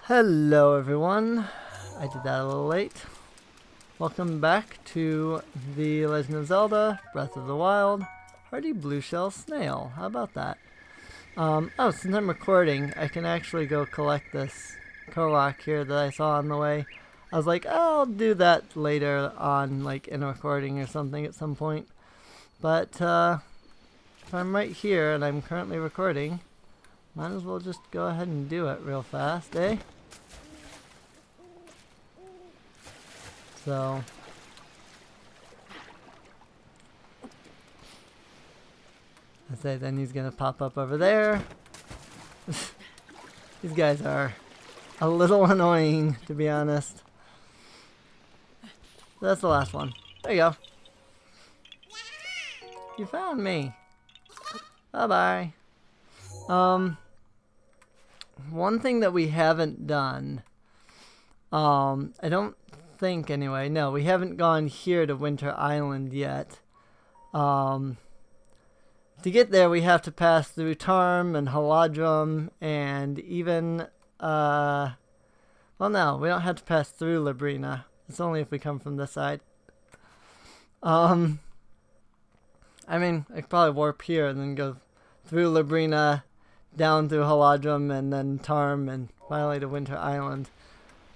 Hello everyone, I did that a little late. Welcome back to The Legend of Zelda Breath of the Wild Hardy Blue Shell Snail. How about that? Oh, since I'm recording, I can actually go collect this Korok here that I saw on the way. I was like, oh, I'll do that later on, like in a recording or something at some point. But if I'm right here and I'm currently recording, might as well just go ahead and do it real fast, eh? So, I say then he's gonna pop up over there. These guys are a little annoying, to be honest. That's the last one. There you go. You found me. Bye bye. One thing that we haven't done, I don't think anyway, no, we haven't gone here to Winter Island yet. To get there we have to pass through Tarm and Haladrum and even, well no, we don't have to pass through Labrina. It's only if we come from this side. I mean, I could probably warp here and then go through Labrina, down through Haladrum, and then Tarm, and finally to Winter Island.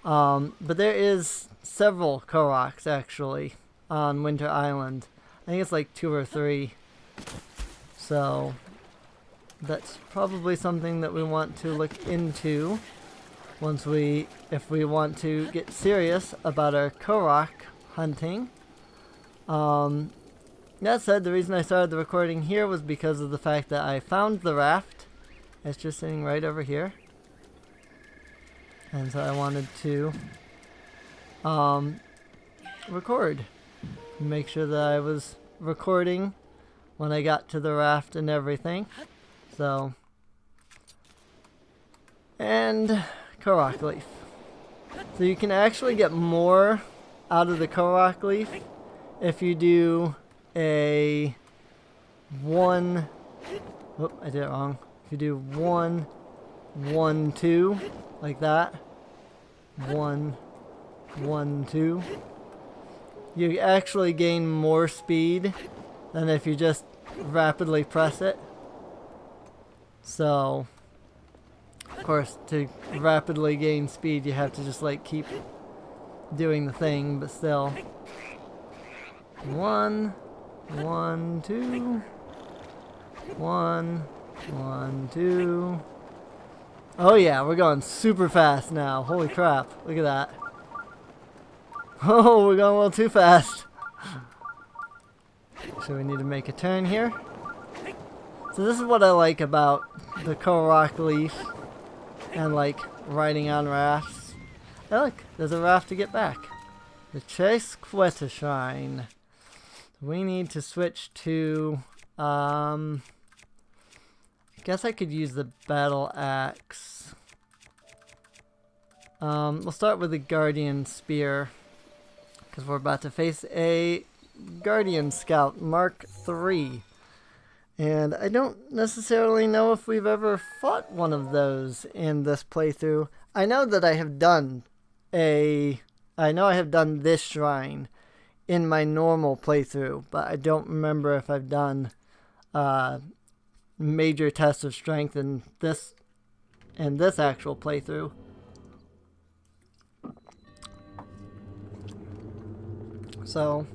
But there is several Koroks actually on Winter Island. I think it's like 2 or 3. So that's probably something that we want to look into if we want to get serious about our Korok hunting. That said, the reason I started the recording here was because of the fact that I found the raft. It's just sitting right over here. And so I wanted to record. Make sure that I was recording when I got to the raft and everything. So, and Korok leaf. So you can actually get more out of the Korok leaf if you do a 1, whoop, I did it wrong. If you do 1, 1, 2, like that, 1, 1, 2, you actually gain more speed than if you just rapidly press it. So, of course, to rapidly gain speed, you have to just like keep doing the thing, but still. 1, 1, 2, 1, 1, 2. Oh yeah, we're going super fast now. Holy crap, look at that. Oh, we're going a little too fast. So we need to make a turn here. So this is what I like about the Korok leaf and like riding on rafts. Hey look, there's a raft to get back. The Chase Quetta Shrine. We need to switch to, I guess I could use the battle axe. We'll start with the Guardian Spear, because we're about to face a Guardian Scout Mark III. And I don't necessarily know if we've ever fought one of those in this playthrough. I know that I have done this shrine in my normal playthrough, but I don't remember if I've done major tests of strength in this actual playthrough. So,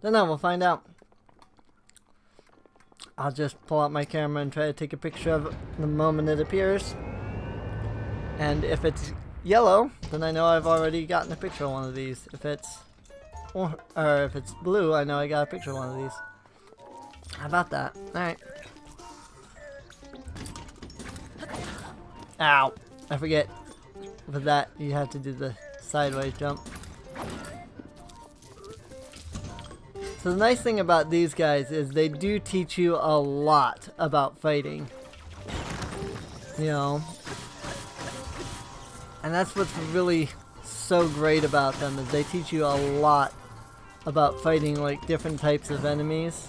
don't know, we'll find out. I'll just pull out my camera and try to take a picture of it the moment it appears. And if it's yellow, then I know I've already gotten a picture of one of these. If it's if it's blue, I know I got a picture of one of these. How about that? Alright. Ow! I forget. For that, you have to do the sideways jump. So the nice thing about these guys is they do teach you a lot about fighting. You know. And that's what's really so great about them, is they teach you a lot about fighting like different types of enemies.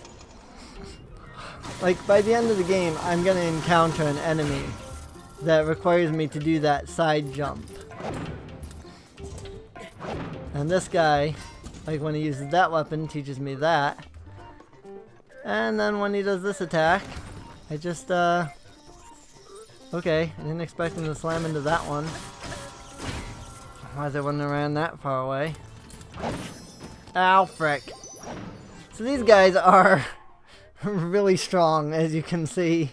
Like by the end of the game, I'm gonna encounter an enemy that requires me to do that side jump. And this guy, like when he uses that weapon, teaches me that. And then when he does this attack, I just, okay, I didn't expect him to slam into that one. Why they wouldn't have ran that far away. Ow, frick. So these guys are really strong, as you can see.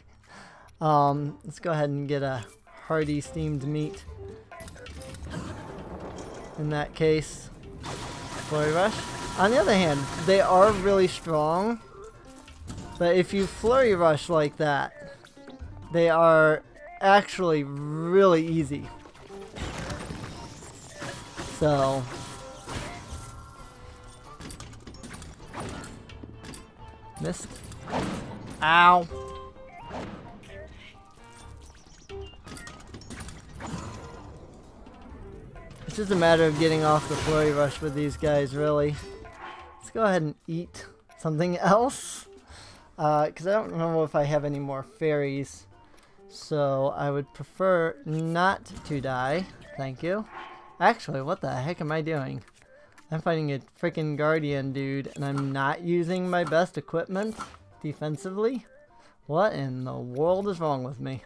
Let's go ahead and get a hearty steamed meat. In that case, flurry rush. On the other hand, they are really strong, but if you flurry rush like that, they are actually really easy. So missed. Ow. It's just a matter of getting off the flurry rush with these guys, really. Let's go ahead and eat something else. Because I don't know if I have any more fairies. So I would prefer not to die. Thank you. Actually, what the heck am I doing? I'm fighting a freaking guardian dude, and I'm not using my best equipment defensively? What in the world is wrong with me?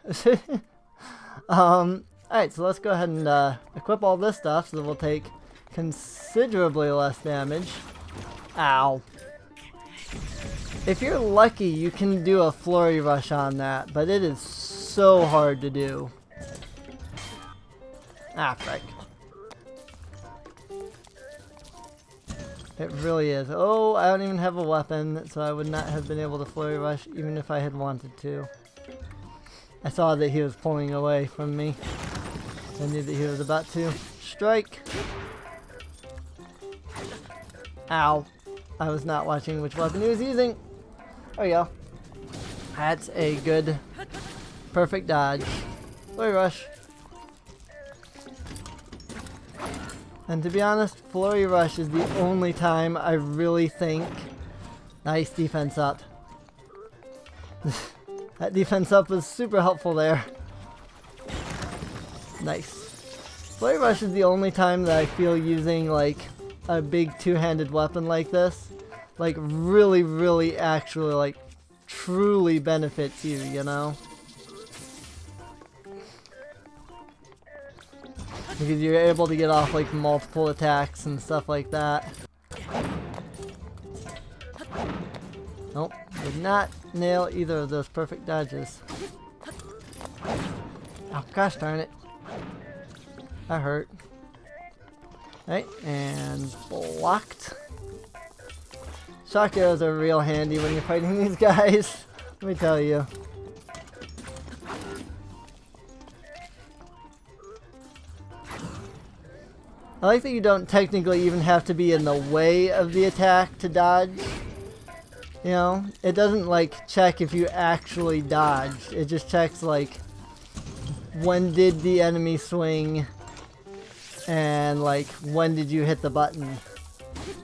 Alright, so let's go ahead and equip all this stuff so that we'll take considerably less damage. Ow. If you're lucky, you can do a flurry rush on that, but it is so hard to do. Ah, frick. It really is. Oh, I don't even have a weapon, so I would not have been able to flurry rush even if I had wanted to. I saw that he was pulling away from me. I knew that he was about to strike. Ow. I was not watching which weapon he was using. There we go. That's a good, perfect dodge. Flurry rush. And to be honest, flurry rush is the only time I really think... Nice defense up. That defense up was super helpful there. Nice. Flurry rush is the only time that I feel using like a big two-handed weapon like this, like really actually like truly benefits you, you know? Because you're able to get off like multiple attacks and stuff like that. Nope, did not nail either of those perfect dodges. Oh gosh darn it. That hurt. Right, and blocked. Shock arrows are real handy when you're fighting these guys. Let me tell you. I like that you don't technically even have to be in the way of the attack to dodge. You know, it doesn't like check if you actually dodged. It just checks like when did the enemy swing and like when did you hit the button.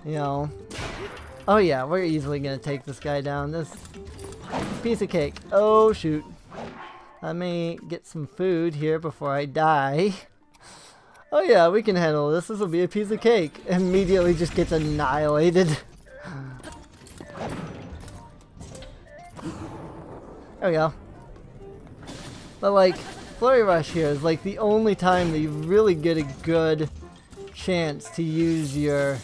You know. Oh yeah, we're easily gonna take this guy down. This piece of cake. Oh shoot. Let me get some food here before I die. Oh yeah, we can handle this. This will be a piece of cake. Immediately just gets annihilated. There we go. But like, flurry rush here is like the only time that you really get a good chance to use your,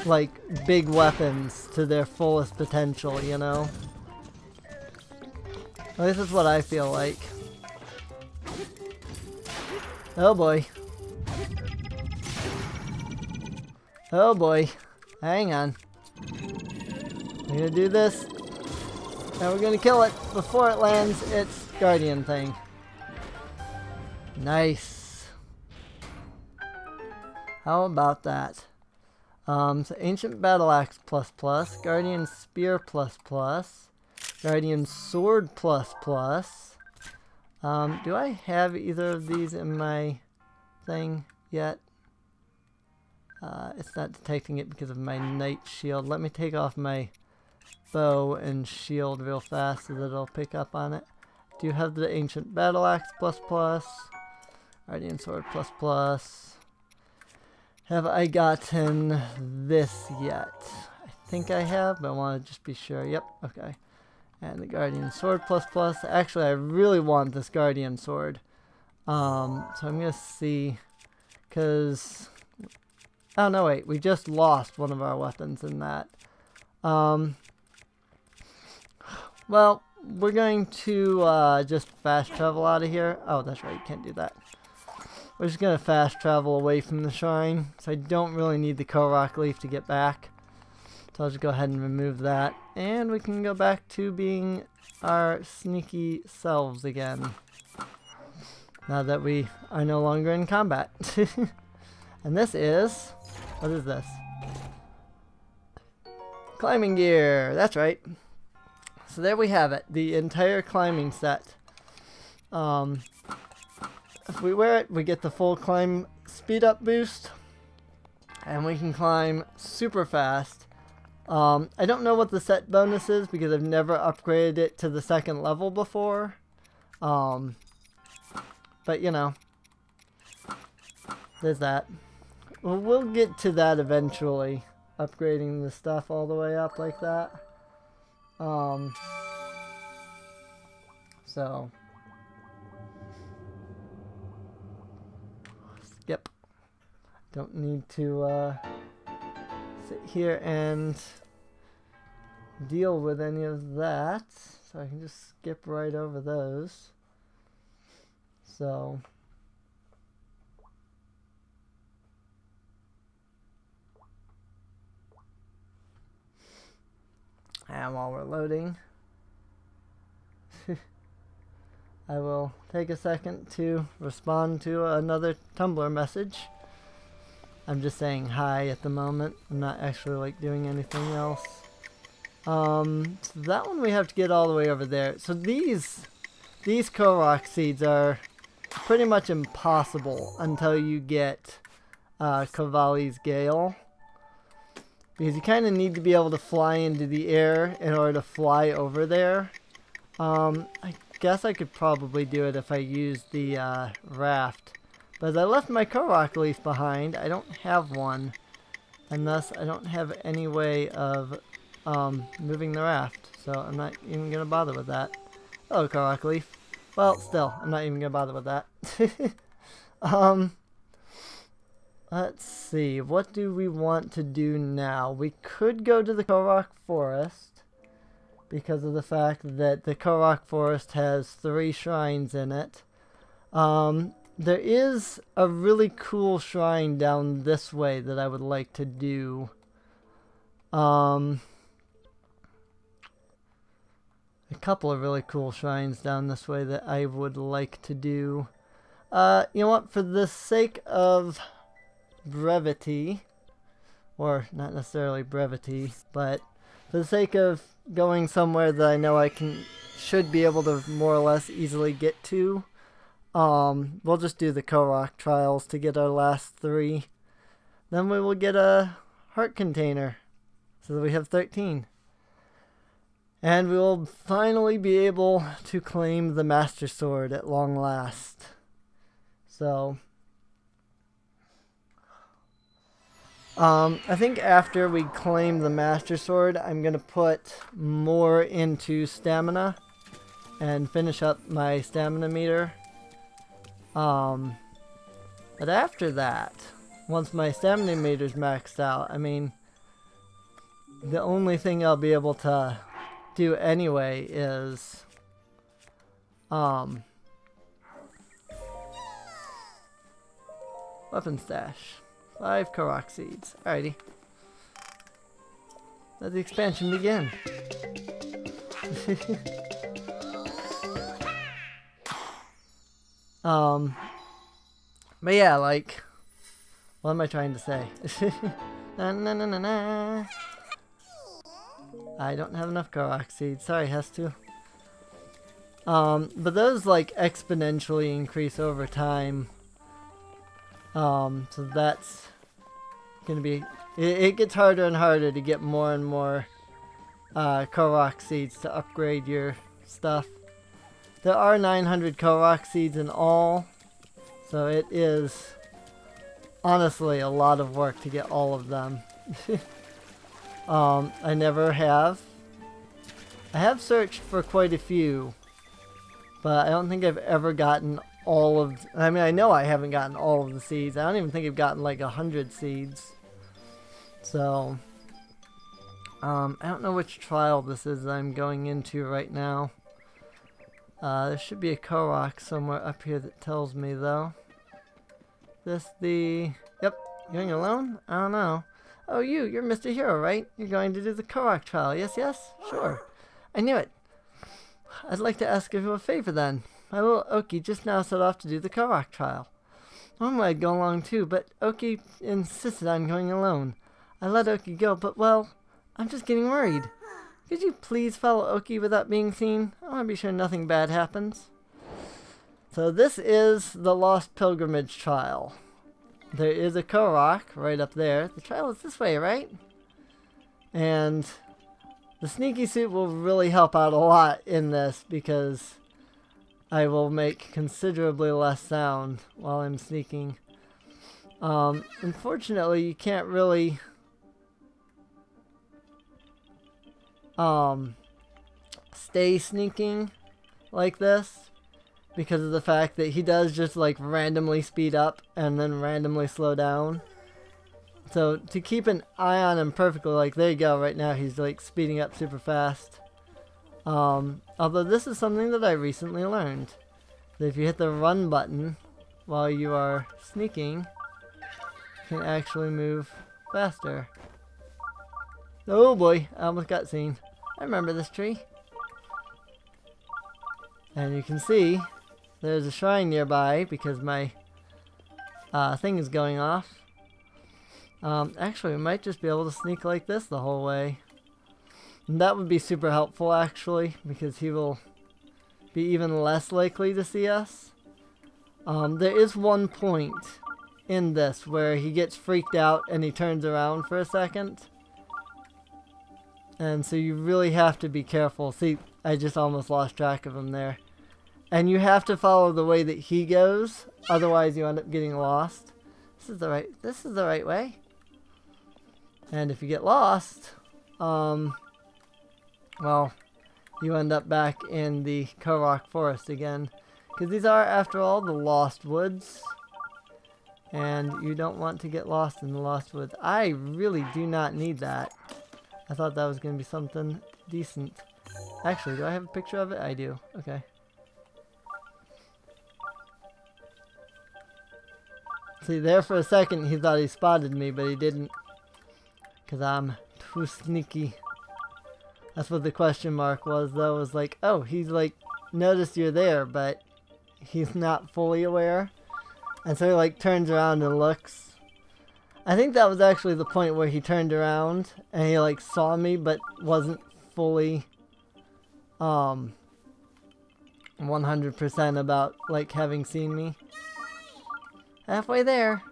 like big weapons to their fullest potential, you know? Well, this is what I feel like. Oh boy. Oh boy. Hang on. We're gonna do this. And we're gonna kill it before it lands its guardian thing. Nice. How about that? So Ancient Battle Axe ++, Guardian Spear ++, Guardian Sword ++. Do I have either of these in my thing yet? It's not detecting it because of my Knight Shield. Let me take off my bow and shield real fast so that it'll pick up on it. do have the Ancient Battle Axe ++. Guardian Sword ++. Have I gotten this yet? I think I have, but I want to just be sure. Yep, okay. And the Guardian Sword ++. Actually, I really want this Guardian Sword. So I'm going to see, because... Oh, no, wait. We just lost one of our weapons in that. Well, we're going to just fast travel out of here. Oh, that's right. You can't do that. We're just going to fast travel away from the shrine. So I don't really need the Korok leaf to get back. So I'll just go ahead and remove that. And we can go back to being our sneaky selves again. Now that we are no longer in combat. And this is... What is this? Climbing gear. That's right. So there we have it. The entire climbing set. If we wear it, we get the full climb speed up boost. And we can climb super fast. I don't know what the set bonus is because I've never upgraded it to the second level before. But you know. There's that. Well, we'll get to that eventually. Upgrading the stuff all the way up like that. So. Yep. Don't need to sit here and deal with any of that. So I can just skip right over those. So. And while we're loading, I will take a second to respond to another Tumblr message. I'm just saying hi at the moment. I'm not actually like doing anything else. So that one we have to get all the way over there. So these Korok seeds are pretty much impossible until you get Cavalli's Gale. Because you kind of need to be able to fly into the air in order to fly over there. I guess I could probably do it if I used the raft. But as I left my Korok leaf behind, I don't have one. And thus, I don't have any way of moving the raft. So I'm not even going to bother with that. Oh, Korok leaf. Well, still, I'm not even going to bother with that. Let's see, what do we want to do now? We could go to the Korok Forest because of the fact that the Korok Forest has 3 shrines in it. There is a really cool shrine down this way that I would like to do. A couple of really cool shrines down this way that I would like to do. You know what, for the sake of brevity, or not necessarily brevity, but for the sake of going somewhere that I know I should be able to more or less easily get to, we'll just do the Korok trials to get our last 3. Then we will get a heart container, so that we have 13. And we will finally be able to claim the Master Sword at long last. So I think after we claim the Master Sword, I'm going to put more into stamina and finish up my stamina meter. But after that, once my stamina meter's maxed out, I mean, the only thing I'll be able to do anyway is weapon stash. 5 Korok seeds. Alrighty. Let the expansion begin. But yeah, like, what am I trying to say? Na, na, na, na, na. I don't have enough Korok seeds. Sorry, has to. But those like exponentially increase over time. So that's gonna be, it gets harder and harder to get more and more Korok seeds to upgrade your stuff. There are 900 Korok seeds in all, so it is honestly a lot of work to get all of them. I never have. I have searched for quite a few, but I don't think I've ever gotten all of... I mean, I know I haven't gotten all of the seeds. I don't even think I've gotten like 100 seeds. So, I don't know which trial this is that I'm going into right now. There should be a Korok somewhere up here that tells me, though. This the... Yep, going alone? I don't know. Oh, you're Mr. Hero, right? You're going to do the Korok trial. Yes, yes? Sure. I knew it. I'd like to ask you a favor then. My little Okai just now set off to do the Korok trial. Normally I'd go along too, but Okai insisted on going alone. I let Okai go, but well, I'm just getting worried. Could you please follow Okai without being seen? I want to be sure nothing bad happens. So this is the Lost Pilgrimage trial. There is a Korok right up there. The trial is this way, right? And the sneaky suit will really help out a lot in this because I will make considerably less sound while I'm sneaking. Unfortunately, you can't really stay sneaking like this because of the fact that he does just like randomly speed up and then randomly slow down. So to keep an eye on him perfectly, like there you go, right now he's like speeding up super fast. Although this is something that I recently learned. That if you hit the run button while you are sneaking, you can actually move faster. Oh boy, I almost got seen. I remember this tree. And you can see there's a shrine nearby because my thing is going off. Actually, we might just be able to sneak like this the whole way. And that would be super helpful, actually, because he will be even less likely to see us. There is one point in this where he gets freaked out and he turns around for a second. And so you really have to be careful. See, I just almost lost track of him there. And you have to follow the way that he goes, otherwise you end up getting lost. This is the right way. And if you get lost, well, you end up back in the Korok Forest again. Because these are, after all, the Lost Woods. And you don't want to get lost in the Lost Woods. I really do not need that. I thought that was going to be something decent. Actually, do I have a picture of it? I do. Okay. See, there for a second he thought he spotted me, but he didn't. Because I'm too sneaky. That's what the question mark was, though. It was like, oh, he's like, noticed you're there, but he's not fully aware. And so he like turns around and looks. I think that was actually the point where he turned around and he like saw me, but wasn't fully 100% about like having seen me. Halfway there.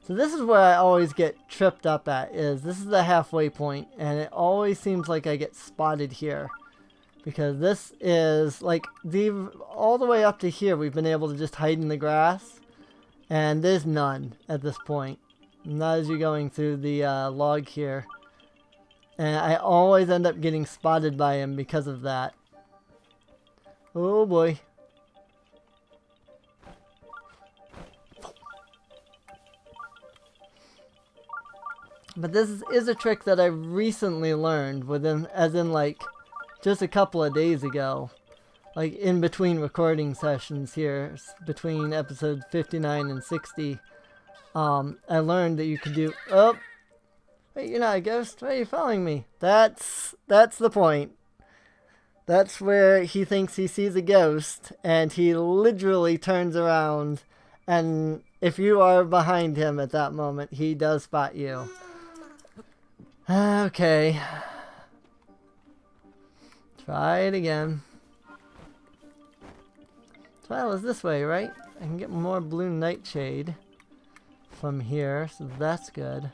So this is where I always get tripped up at, is this is the halfway point, and it always seems like I get spotted here. Because this is, like, all the way up to here we've been able to just hide in the grass, and there's none at this point. Not as you're going through the log here. And I always end up getting spotted by him because of that. Oh boy. But this is a trick that I recently learned as in like just a couple of days ago. Like in between recording sessions here, between episodes 59 and 60. I learned that you could do, oh, wait, you're not a ghost? Why are you following me? That's the point. That's where he thinks he sees a ghost, and he literally turns around, and if you are behind him at that moment, he does spot you. Okay. Try it again. Trial is this way, right? I can get more blue nightshade from here, so that's good.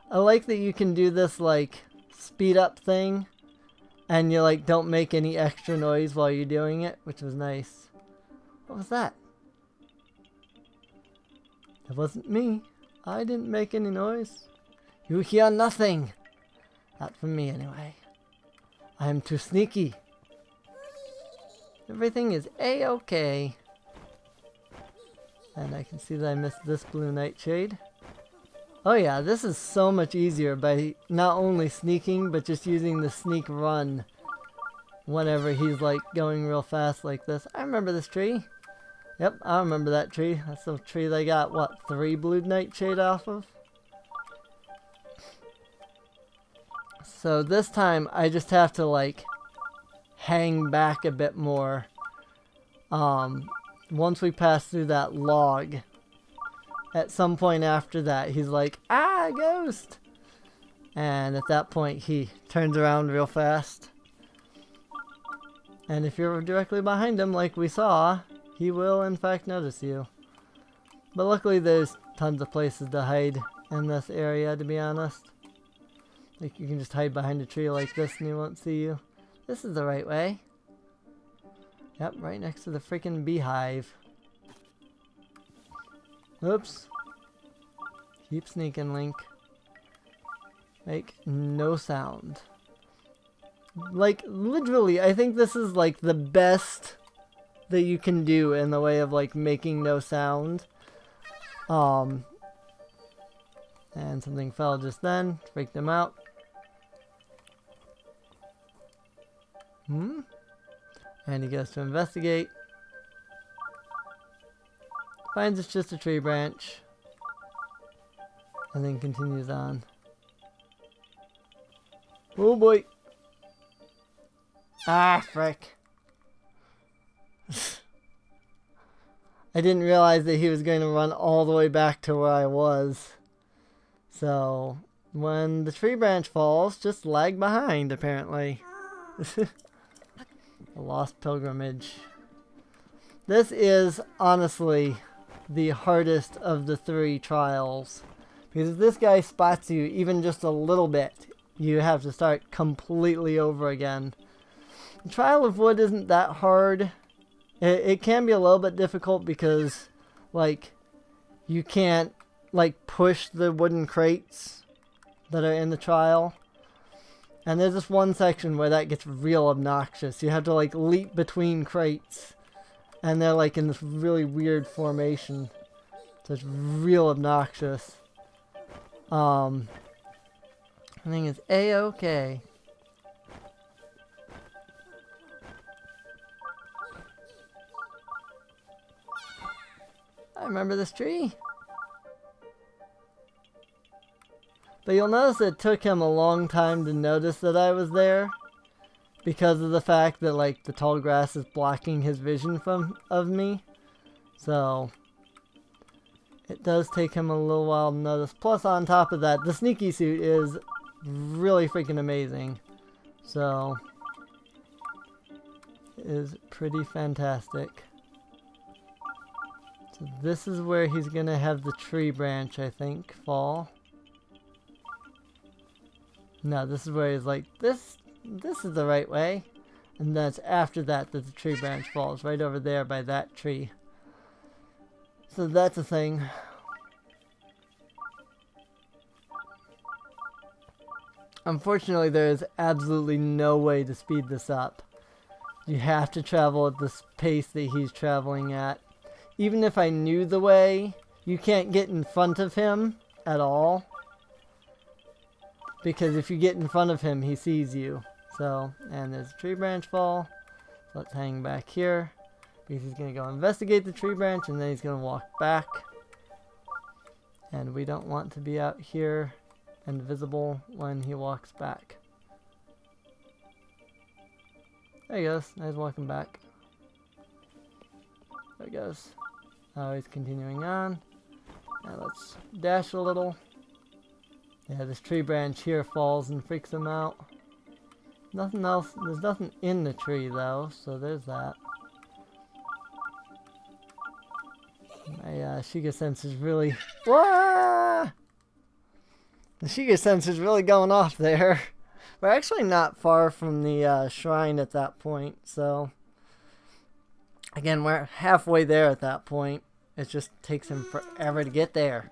I like that you can do this like speed up thing And you like don't make any extra noise while you're doing it, which was nice. What was that? It wasn't me. I didn't make any noise. You hear nothing. Not from me anyway. I am too sneaky. Everything is A-okay. And I can see that I missed this blue nightshade. Oh yeah, this is so much easier by not only sneaking, but just using the sneak run whenever he's like going real fast like this. I remember this tree. Yep, I remember that tree. That's the tree they got, what, 3 blue nightshade off of? So this time I just have to like hang back a bit more. Once we pass through that log, at some point after that, he's like, ah, ghost! And at that point, he turns around real fast. And if you're directly behind him, like we saw, he will in fact notice you. But luckily, there's tons of places to hide in this area, to be honest. Like, you can just hide behind a tree like this and he won't see you. This is the right way. Yep, right next to the freaking beehive. Oops. Keep sneaking, Link. Make no sound. Like, literally, I think this is like the best that you can do in the way of like making no sound. And something fell just then, freaked him out. And he goes to investigate. Finds it's just a tree branch. And then continues on. Oh boy. Ah, frick. I didn't realize that he was going to run all the way back to where I was. So, when the tree branch falls, just lag behind, apparently. A lost pilgrimage. This is, honestly, the hardest of the 3 trials. Because if this guy spots you even just a little bit, you have to start completely over again. The Trial of Wood isn't that hard. It can be a little bit difficult because, like, you can't, like, push the wooden crates that are in the trial. And there's this one section where that gets real obnoxious. You have to, like, leap between crates. And they're, like, in this really weird formation. So it's real obnoxious. I think it's A-okay. I remember this tree. But you'll notice it took him a long time to notice that I was there. Because of the fact that, like, the tall grass is blocking his vision of me. So, it does take him a little while to notice. Plus, on top of that, the sneaky suit is really freaking amazing. So, it is pretty fantastic. So this is where he's going to have the tree branch, I think, fall. No, this is where he's like, this is the right way. And that's after that the tree branch falls, right over there by that tree. So that's a thing. Unfortunately, there is absolutely no way to speed this up. You have to travel at the pace that he's traveling at. Even if I knew the way, you can't get in front of him at all. Because if you get in front of him, he sees you. So, and there's a tree branch fall. So let's hang back here. Because he's going to go investigate the tree branch and then he's going to walk back. And we don't want to be out here and visible when he walks back. There he goes. Now he's walking back. There he goes. Oh, he's continuing on. Now let's dash a little. Yeah, this tree branch here falls and freaks him out. Nothing else. There's nothing in the tree though, so there's that. My Shiga sense is really... Wah! The Shiga sense is really going off there. We're actually not far from the shrine at that point, so... Again, we're halfway there at that point. It just takes him forever to get there.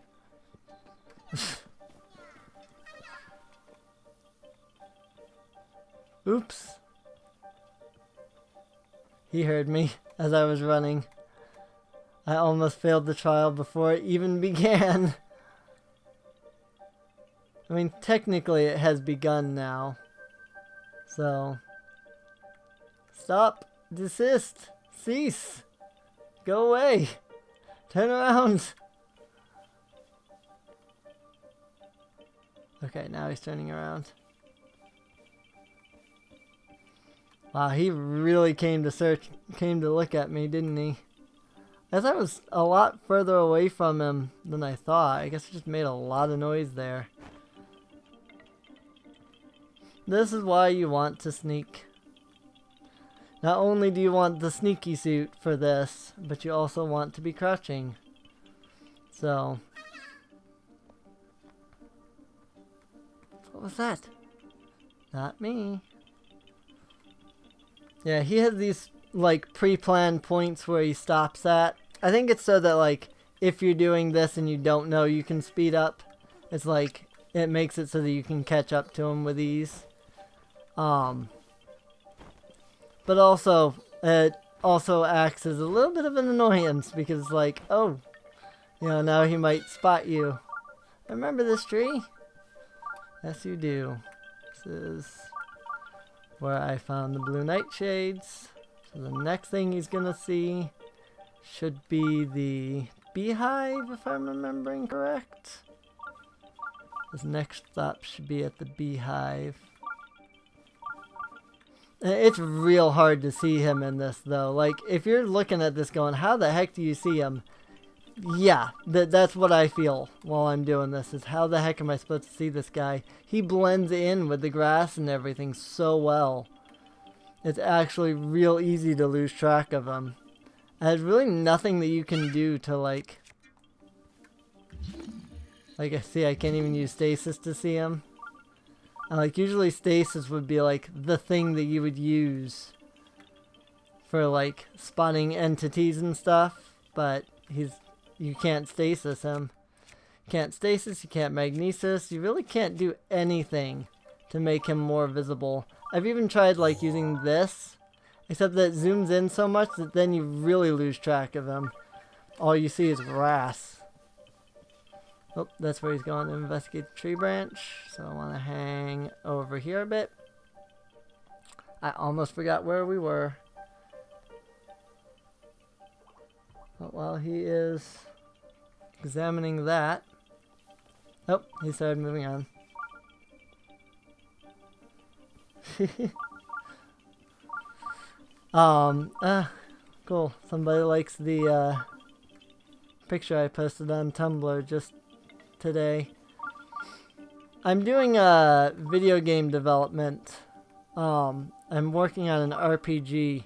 Oops. He heard me as I was running. I almost failed the trial before it even began. I mean, technically it has begun now. So... Stop! Desist! Cease! Go away! Turn around! Okay, now he's turning around. Wow, he really came to look at me, didn't he? I guess I was a lot further away from him than I thought. I guess I just made a lot of noise there. This is why you want to sneak. Not only do you want the sneaky suit for this, but you also want to be crouching. So... What was that? Not me. Yeah, he has these, like, pre-planned points where he stops at. I think it's so that, like, if you're doing this and you don't know you can speed up, it's like, it makes it so that you can catch up to him with ease. But also, it also acts as a little bit of an annoyance because, like, oh, you know, now he might spot you. Remember this tree? Yes, you do. This is where I found the blue nightshades. So the next thing he's gonna see should be the beehive, if I'm remembering correct. His next stop should be at the beehive. It's real hard to see him in this, though. Like, if you're looking at this going, how the heck do you see him? Yeah, that's what I feel while I'm doing this, is how the heck am I supposed to see this guy? He blends in with the grass and everything so well. It's actually real easy to lose track of him. And there's really nothing that you can do to, like I see, I can't even use stasis to see him. And, like, usually stasis would be, like, the thing that you would use for, like, spotting entities and stuff, but you can't stasis him. You can't stasis, you can't magnesis, you really can't do anything to make him more visible. I've even tried, like, using this, except that it zooms in so much that then you really lose track of him. All you see is grass. Oh, that's where he's going to investigate the tree branch, so I want to hang over here a bit. I almost forgot where we were. But while he is examining that... Oh, he started moving on. Cool. Somebody likes the picture I posted on Tumblr just today. I'm doing video game development. I'm working on an RPG,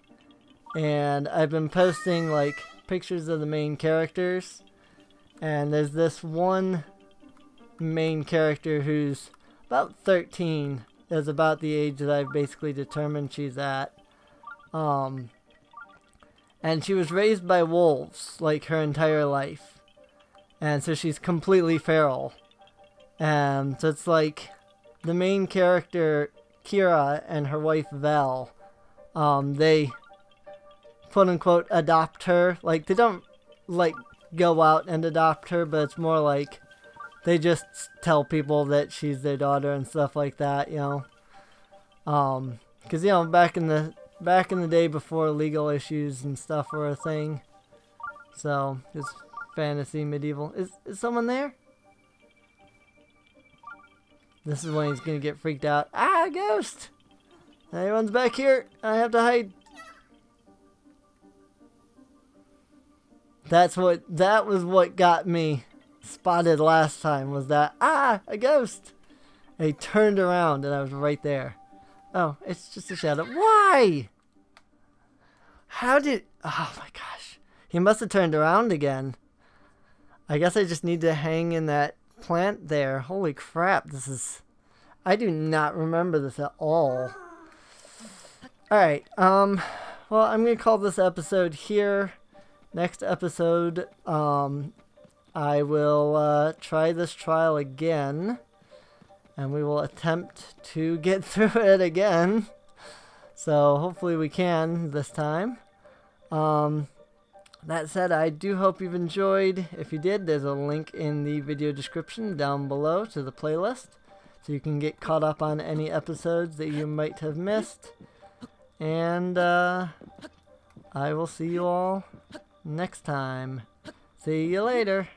and I've been posting, like, pictures of the main characters, and there's this one main character who's about 13, is about the age that I've basically determined she's at, and she was raised by wolves, like, her entire life, and so she's completely feral, and so it's like, the main character, Kira, and her wife, Val, they quote-unquote adopt her. Like, they don't, like, go out and adopt her, but it's more like they just tell people that she's their daughter and stuff like that, you know. Because, you know, back in the day before legal issues and stuff were a thing. So, it's fantasy, medieval. Is someone there? This is when he's gonna get freaked out. Ah, a ghost! Everyone's back here. I have to hide. That was what got me spotted last time, was that, a ghost! And he turned around and I was right there. Oh, it's just a shadow. Why? Oh my gosh. He must have turned around again. I guess I just need to hang in that plant there. Holy crap, this is... I do not remember this at all. Alright, well, I'm going to call this episode here. Next episode, I will try this trial again. And we will attempt to get through it again. So hopefully we can this time. That said, I do hope you've enjoyed. If you did, there's a link in the video description down below to the playlist. So you can get caught up on any episodes that you might have missed. And I will see you all next time. See you later.